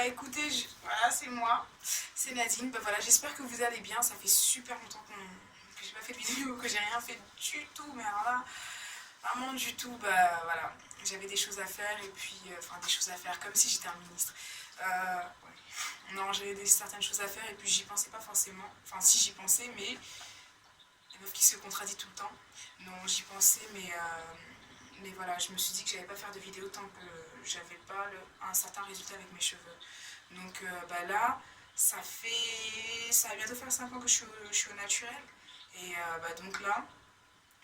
écoutez, voilà, c'est moi, c'est Nadine. Bah voilà, j'espère que vous allez bien. Ça fait super longtemps que j'ai pas fait de vidéo, que j'ai rien fait du tout, mais alors là, vraiment du tout. Bah voilà, j'avais des choses à faire et puis, enfin des choses à faire, comme si j'étais un ministre. Ouais. Non, j'avais certaines choses à faire et puis j'y pensais pas forcément. Enfin, si j'y pensais, mais la meuf qui se contradit tout le temps. Non, j'y pensais, mais voilà, je me suis dit que j'allais pas faire de vidéo tant que j'avais pas un certain résultat avec mes cheveux. Donc bah là, ça va bientôt faire 5 ans que je suis au naturel. Et bah donc là,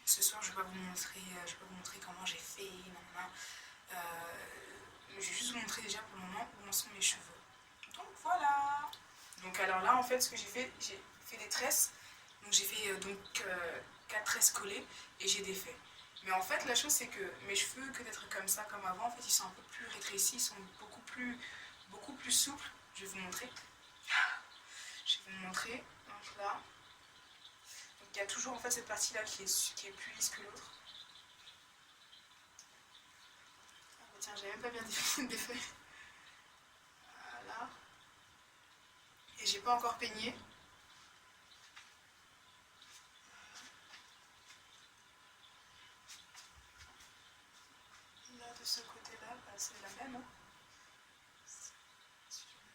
ce soir, je vais pas vous montrer comment j'ai fait. Je vais juste vous montrer déjà pour le moment où en sont mes cheveux. Donc voilà. Donc alors là, en fait, ce que j'ai fait des tresses. Donc j'ai fait 4 tresses collées et j'ai défait. Mais en fait, la chose, c'est que mes cheveux, que d'être comme ça, comme avant, en fait, ils sont un peu plus rétrécis, ils sont beaucoup plus souples. Je vais vous montrer. Je vais vous montrer. Donc là, donc, il y a toujours en fait cette partie-là qui est plus lisse que l'autre. Ah, bah, tiens, j'ai même pas bien défait. Voilà. Et j'ai pas encore peigné. Là, de ce côté-là, bah, c'est la même. Hein.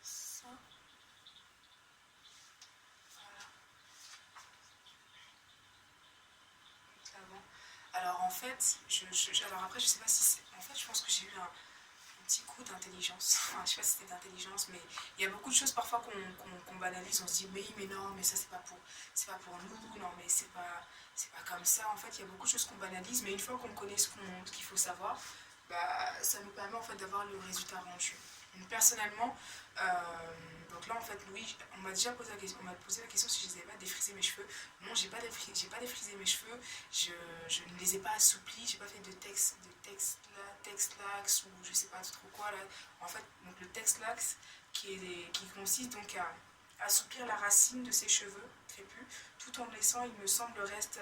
Ça. Voilà. Avant. Alors en fait, alors après je sais pas si c'est... En fait je pense que j'ai eu un petit coup d'intelligence. Enfin, je sais pas si c'était d'intelligence, mais il y a beaucoup de choses parfois qu'on banalise. On se dit oui mais non, mais ça c'est pas pour nous, non mais c'est pas comme ça. En fait il y a beaucoup de choses qu'on banalise, mais une fois qu'on connaît ce qu'il faut savoir, bah, ça nous permet en fait d'avoir le résultat rendu. Donc, personnellement, donc là en fait Louis, on m'a déjà posé la question, si je n'avais pas défrisé mes cheveux. Non, j'ai pas défrisé mes cheveux, je ne les ai pas assouplis, j'ai pas fait de texte-lax ou je sais pas trop quoi là. En fait, donc le texte-lax qui consiste donc à assouplir la racine de ses cheveux crépus, tout en laissant, il me semble, le reste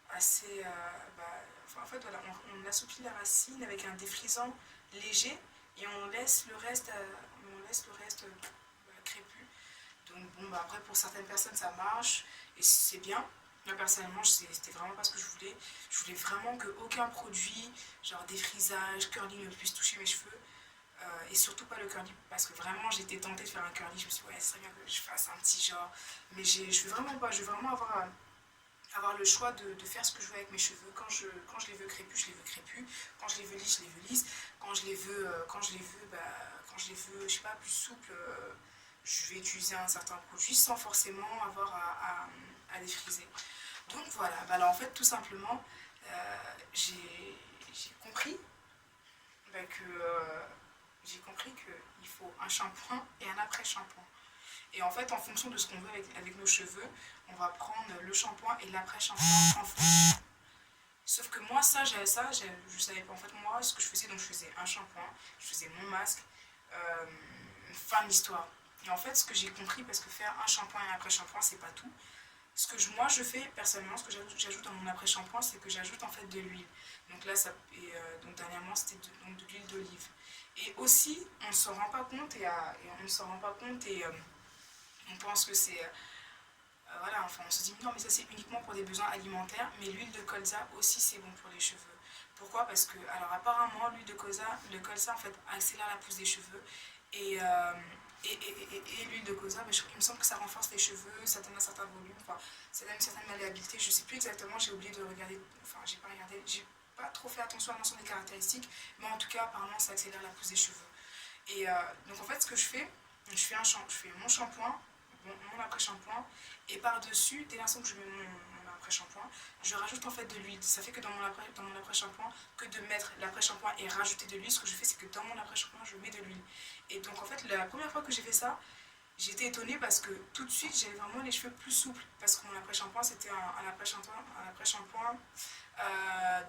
assez... en fait, voilà, on assouplit la racine avec un défrisant léger et on laisse le reste, crépus. Donc bon, bah, après pour certaines personnes ça marche et c'est bien. Moi personnellement c'était vraiment pas ce que je voulais. Je voulais vraiment qu'aucun produit, genre défrisage, curling ne puisse toucher mes cheveux. Et surtout pas le curly parce que vraiment j'étais tentée de faire un curly. Je me suis dit ouais, ce serait bien que je fasse un petit genre. Mais je veux vraiment pas, je veux vraiment avoir le choix de faire ce que je veux avec mes cheveux. Quand je les veux crépus, je les veux crépus. Quand je les veux lisses, je les veux lisses. Quand je les veux, je sais pas, plus souples, je vais utiliser un certain produit sans forcément avoir à les friser. Donc voilà, bah alors en fait tout simplement, j'ai compris j'ai compris qu'il faut un shampoing et un après-shampoing. Et en fait, en fonction de ce qu'on veut avec nos cheveux, on va prendre le shampoing et l'après-shampoing en fonction. Sauf que moi, je savais pas. En fait, moi, ce que je faisais, donc je faisais un shampoing, je faisais mon masque, fin de l'histoire. Et en fait, ce que j'ai compris, parce que faire un shampoing et un après-shampoing, c'est pas tout. Ce que moi je fais personnellement, ce que j'ajoute dans mon après-shampoing, c'est que j'ajoute en fait de l'huile. Donc là, donc dernièrement, c'était de l'huile d'olive. Et aussi, on ne s'en rend pas compte on pense que c'est voilà, enfin on se dit non mais ça c'est uniquement pour des besoins alimentaires, mais l'huile de colza aussi c'est bon pour les cheveux. Pourquoi? Parce que, alors apparemment, l'huile de colza en fait accélère la pousse des cheveux et, l'huile de colza, il me semble que ça renforce les cheveux, ça donne un certain volume, enfin ça donne une certaine malléabilité, je sais plus exactement, j'ai oublié de regarder, enfin j'ai pas trop fait attention à l'ensemble des caractéristiques, mais en tout cas apparemment ça accélère la pousse des cheveux. Et donc en fait ce que je fais mon shampoing, mon après-shampoing, et par-dessus, dès l'instant que je mets mon après-shampoing, je rajoute en fait de l'huile. Ça fait que dans mon après-shampoing, que de mettre l'après-shampoing et rajouter de l'huile, ce que je fais c'est que dans mon après-shampoing, je mets de l'huile. Et donc en fait, la première fois que j'ai fait ça, j'étais étonnée parce que tout de suite j'avais vraiment les cheveux plus souples parce que mon après-shampoing c'était un après-shampoing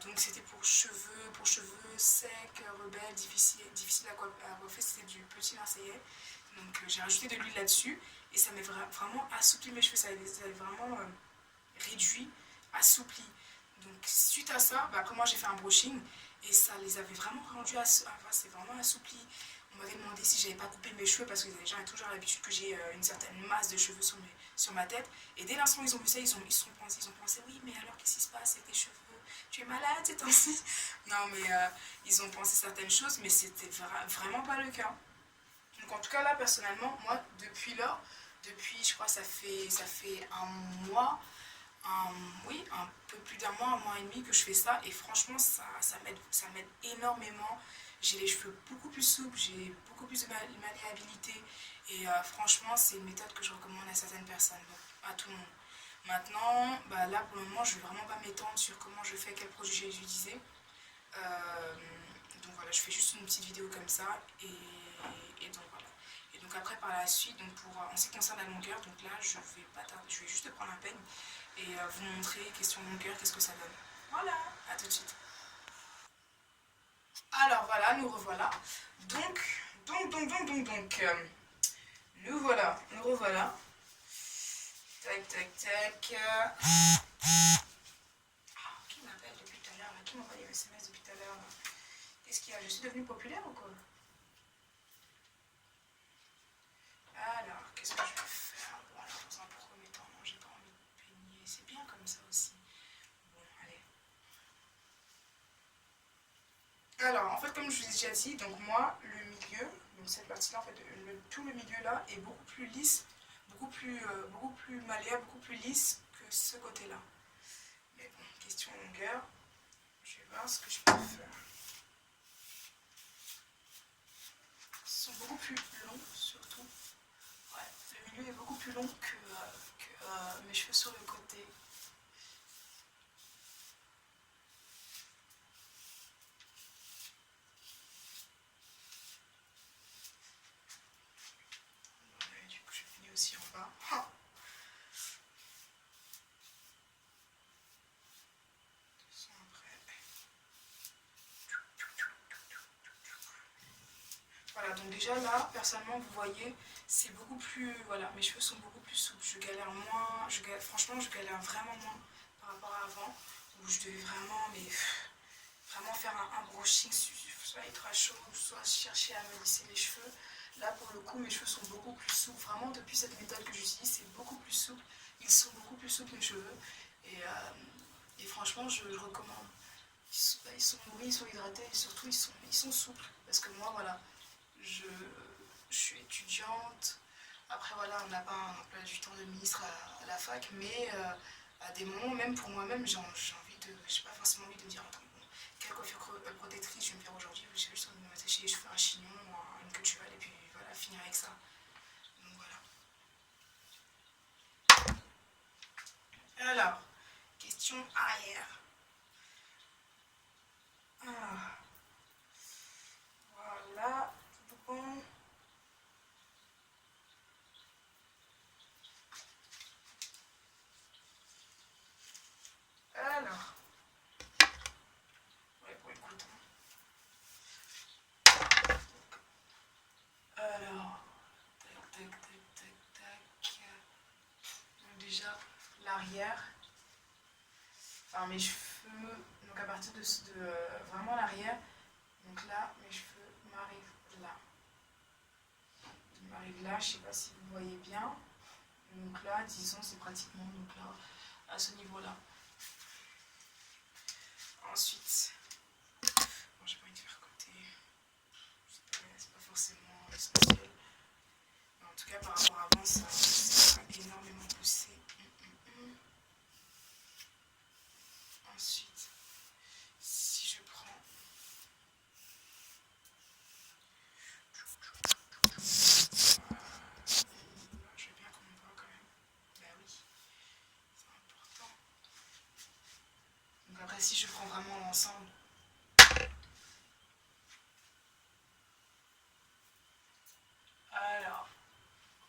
donc c'était pour cheveux secs, rebelles, difficiles à coiffer, c'était du petit marseillais. Donc j'ai rajouté de l'huile là-dessus et ça m'a vraiment assoupli mes cheveux, ça avait vraiment réduit, assoupli. Donc suite à ça, bah, après moi j'ai fait un brushing et ça les avait vraiment rendus, enfin, c'est vraiment assoupli. On m'avait demandé si j'avais pas coupé mes cheveux parce que les gens ont toujours l'habitude que j'ai une certaine masse de cheveux sur ma tête. Et dès l'instant où ils ont vu ça, ils ont pensé oui, mais alors qu'est-ce qui se passe avec tes cheveux? Tu es malade ces temps-ci? Non, mais ils ont pensé certaines choses, mais c'était vraiment pas le cas. Donc en tout cas là, personnellement, moi, depuis, je crois, ça fait un mois, un, oui, un peu plus d'un mois et demi que je fais ça. Et franchement, ça m'aide énormément. J'ai les cheveux beaucoup plus souples, j'ai beaucoup plus de malléabilité. Et franchement, c'est une méthode que je recommande à certaines personnes, donc à tout le monde. Maintenant, bah, là pour le moment, je ne vais vraiment pas m'étendre sur comment je fais, quels produits j'ai utilisé. Euh, donc voilà, je fais juste une petite vidéo comme ça. Et donc voilà. Et donc après, par la suite, donc en ce qui concerne la longueur, donc là, je vais pas tarder, je vais juste prendre un peigne et vous montrer, question longueur, qu'est-ce que ça donne. Voilà, à tout de suite. Alors voilà, nous revoilà. Donc, nous revoilà. Tac, tac, tac. Qui m'appelle depuis tout à l'heure? Qui m'envoie des SMS depuis tout à l'heure? Qu'est-ce qu'il y a? Je suis devenue populaire ou quoi? Alors, qu'est-ce que je vais faire? Bon, alors, dans un premier temps, non, j'ai pas envie de peigner. C'est bien comme ça aussi. Bon, allez. Alors, en fait, comme je vous ai déjà dit, donc moi, le milieu, donc cette partie-là, en fait, tout le milieu là est beaucoup plus lisse, beaucoup plus malléable, beaucoup plus lisse que ce côté-là. Mais bon, question longueur, je vais voir ce que je peux faire. Ils sont beaucoup plus longs, surtout. Ouais, le milieu est beaucoup plus long que mes cheveux sur le côté. Ouais, du coup, je finis aussi en bas. Voilà, donc déjà là, personnellement, vous voyez, c'est beaucoup plus... Voilà, mes cheveux sont beaucoup plus souples. Je galère moins, franchement, je galère vraiment moins par rapport à avant, où je devais vraiment, mais vraiment faire un brushing, soit ultra chaud, soit chercher à me lisser les cheveux. Là, pour le coup, mes cheveux sont beaucoup plus souples. Vraiment, depuis cette méthode que j'utilise, c'est beaucoup plus souple. Ils sont beaucoup plus souples, mes cheveux. Et franchement, je recommande. Ils sont nourris, ils sont hydratés et surtout, ils sont souples. Parce que moi, voilà, je, je suis étudiante. Après, voilà, on n'a pas un emploi du temps de ministre à la fac, mais à des moments, même pour moi-même, j'ai envie de. J'ai pas forcément envie de me dire, attends, bon, quelle coiffure protectrice je vais me faire aujourd'hui? J'ai juste envie de me m'attacher les cheveux, un chignon, une queue de cheval, et puis voilà, finir avec ça. Donc voilà. Alors, question arrière. Ah, voilà, tout bon. Alors, ouais, bon, écoute. Alors, tac, tac, tac, tac, tac. Donc déjà, l'arrière. Enfin, mes cheveux, donc à partir de vraiment l'arrière. Donc là, mes cheveux m'arrivent là. Ils m'arrivent là, je sais pas si vous voyez bien. Donc là, disons, c'est pratiquement donc là, à ce niveau-là. Ensuite, bon, j'ai pas envie de faire côté. C'est pas forcément essentiel. Mais en tout cas, par rapport à avant, ça a énormément poussé. Ensuite, si je prends. Je veux bien qu'on me voit quand même. Bah oui, c'est important. Donc après, si je prends vraiment l'ensemble. Alors,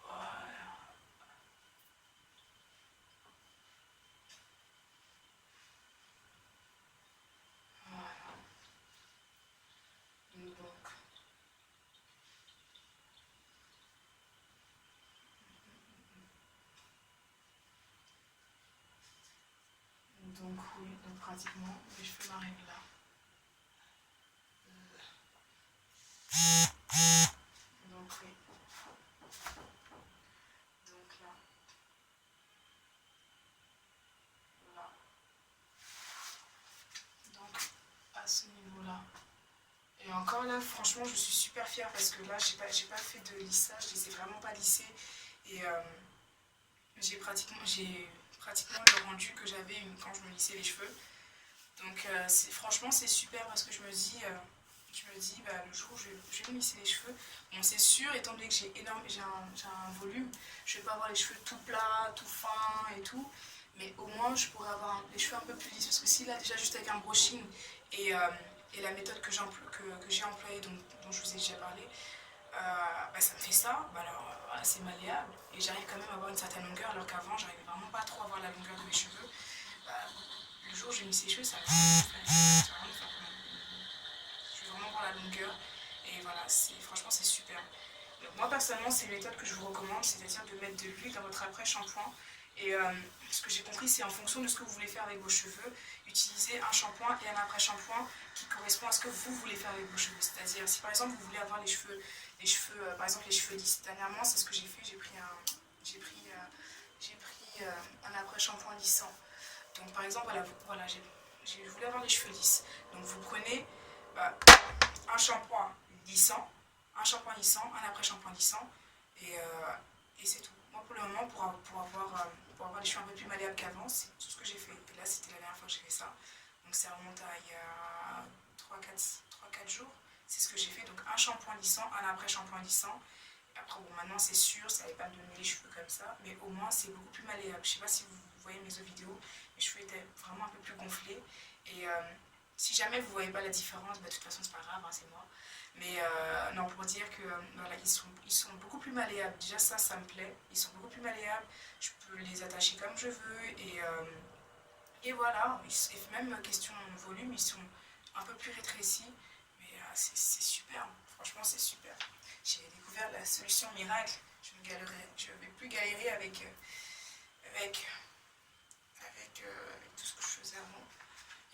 voilà. Voilà. Donc oui, donc pratiquement, mes cheveux m'arrivent là. encore là, franchement, je suis super fière parce que là, j'ai pas fait de lissage, je les ai vraiment pas lissés. Et j'ai pratiquement le rendu que j'avais quand je me lissais les cheveux. Donc franchement, c'est super parce que je me dis bah, le jour où je vais me lisser les cheveux, bon, c'est sûr, étant donné que j'ai un volume, je vais pas avoir les cheveux tout plats, tout fins et tout. Mais au moins, je pourrais avoir les cheveux un peu plus lisses. Parce que si là, déjà, juste avec un brushing et la méthode que j'ai employée, dont je vous ai déjà parlé, bah, ça me fait ça. Bah, alors, voilà, c'est malléable. Et j'arrive quand même à avoir une certaine longueur, alors qu'avant, j'arrivais vraiment pas trop à avoir la longueur de mes cheveux. Bah, le jour où j'ai mis ces cheveux, ça va vraiment faire. Je vais vraiment voir la longueur. Et voilà, franchement, c'est super. Donc, moi, personnellement, c'est une méthode que je vous recommande, c'est-à-dire de mettre de l'huile dans votre après-shampoing. Et ce que j'ai compris, c'est en fonction de ce que vous voulez faire avec vos cheveux, utiliser un shampoing et un après-shampoing qui correspond à ce que vous voulez faire avec vos cheveux. C'est-à-dire, si par exemple vous voulez avoir par exemple les cheveux lisses, dernièrement, c'est ce que j'ai fait, j'ai pris un après-shampoing lissant. Donc par exemple, voilà, je voulais avoir les cheveux lisses. Donc vous prenez bah, un shampoing lissant, un après-shampoing lissant, et c'est tout. Moi, pour le moment, pour avoir les cheveux un peu plus malléables qu'avant, c'est tout ce que j'ai fait. Et là, c'était la dernière fois que j'ai fait ça. Donc, ça remonte à il y a 3-4 jours. C'est ce que j'ai fait. Donc, un shampoing lissant, un après-shampoing lissant. Et après, bon, maintenant, c'est sûr, ça n'allait pas me donner les cheveux comme ça. Mais au moins, c'est beaucoup plus malléable. Je ne sais pas si vous voyez mes autres vidéos. Mes cheveux étaient vraiment un peu plus gonflés. Et si jamais vous ne voyez pas la différence, bah, de toute façon, c'est pas grave, hein, c'est moi. Mais non, pour dire que voilà, ils sont beaucoup plus malléables. Déjà ça me plaît. Ils sont beaucoup plus malléables. Je peux les attacher comme je veux. Et voilà. Et même question volume, ils sont un peu plus rétrécis. Mais c'est super. Tout super. J'ai découvert la solution miracle. Je ne vais plus galérer avec tout ce que je faisais avant.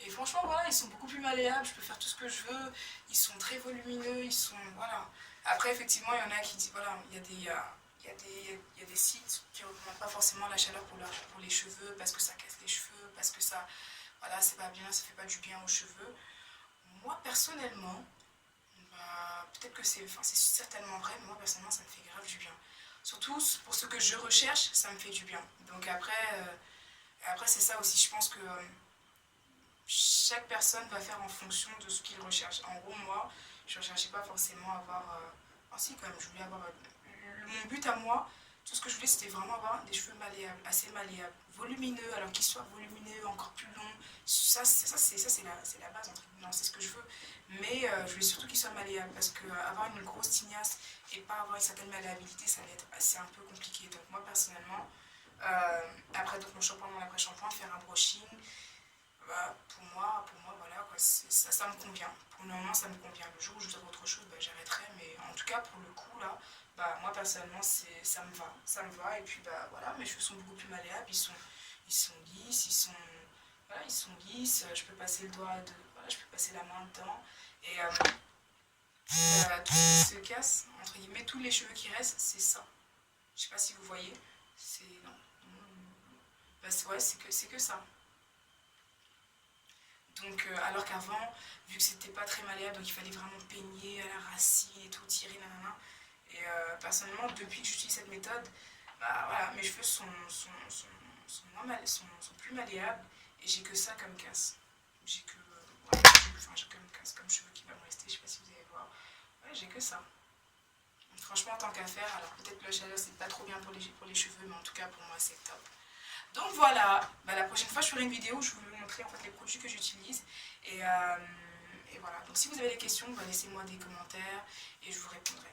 Et franchement, voilà, ils sont beaucoup plus malléables, je peux faire tout ce que je veux, ils sont très volumineux, voilà. Après, effectivement, il y en a qui disent, voilà, il y a des sites qui ne recommandent pas forcément la chaleur pour les cheveux, parce que ça casse les cheveux, parce que ça, voilà, c'est pas bien, ça fait pas du bien aux cheveux. Moi, personnellement, bah, peut-être que c'est certainement vrai, mais moi, personnellement, ça me fait grave du bien. Surtout, pour ce que je recherche, ça me fait du bien. Donc après c'est ça aussi, je pense que chaque personne va faire en fonction de ce qu'il recherche. En gros, moi, je ne recherchais pas forcément avoir... si, quand même, je voulais avoir... Mon but à moi, tout ce que je voulais, c'était vraiment avoir des cheveux malléables, assez malléables, volumineux, alors qu'ils soient volumineux, encore plus longs. Ça c'est la base, entre guillemets, c'est ce que je veux. Mais je voulais surtout qu'ils soient malléables, parce qu'avoir une grosse tignasse et pas avoir une certaine malléabilité, ça allait être assez un peu compliqué. Donc moi, personnellement, après donc, mon shampoing, mon après-shampoing, faire un brushing, bah, pour moi voilà, quoi, ça me convient. Pour le moment, ça me convient. Le jour où je voudrais autre chose, bah, j'arrêterai. Mais en tout cas, pour le coup, là, bah, moi, personnellement, ça me va. Ça me va. Et puis, bah, voilà, mes cheveux sont beaucoup plus malléables. Ils sont lisses. Voilà, ils sont lisses. Je peux passer voilà, je peux passer la main dedans. Et tout ce qui se casse, entre guillemets, tous les cheveux qui restent, c'est ça. Je sais pas si vous voyez. Non. Bah, ouais, c'est que ça. Donc, alors qu'avant, vu que c'était pas très malléable, donc il fallait vraiment peigner à la racine et tout, tirer, nanana. Et personnellement, depuis que j'utilise cette méthode, bah voilà, mes cheveux sont plus malléables et j'ai que ça comme casse. J'ai que, j'ai comme casse, comme cheveux qui va me rester, je sais pas si vous allez voir. Ouais, j'ai que ça. Donc, franchement, tant qu'à faire, alors peut-être que la chaleur c'est pas trop bien pour les cheveux, mais en tout cas pour moi c'est top. Donc voilà, bah, la prochaine fois je ferai une vidéo où je vais vous montrer en fait les produits que j'utilise. Et voilà, donc si vous avez des questions, bah, laissez-moi des commentaires et je vous répondrai.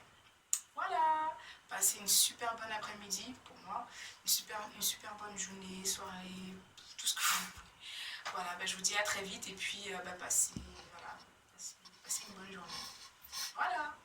Voilà, passez une super bonne après-midi pour moi, une super bonne journée, soirée, tout ce que vous voulez. Voilà, bah, je vous dis à très vite et puis passez une bonne journée. Voilà.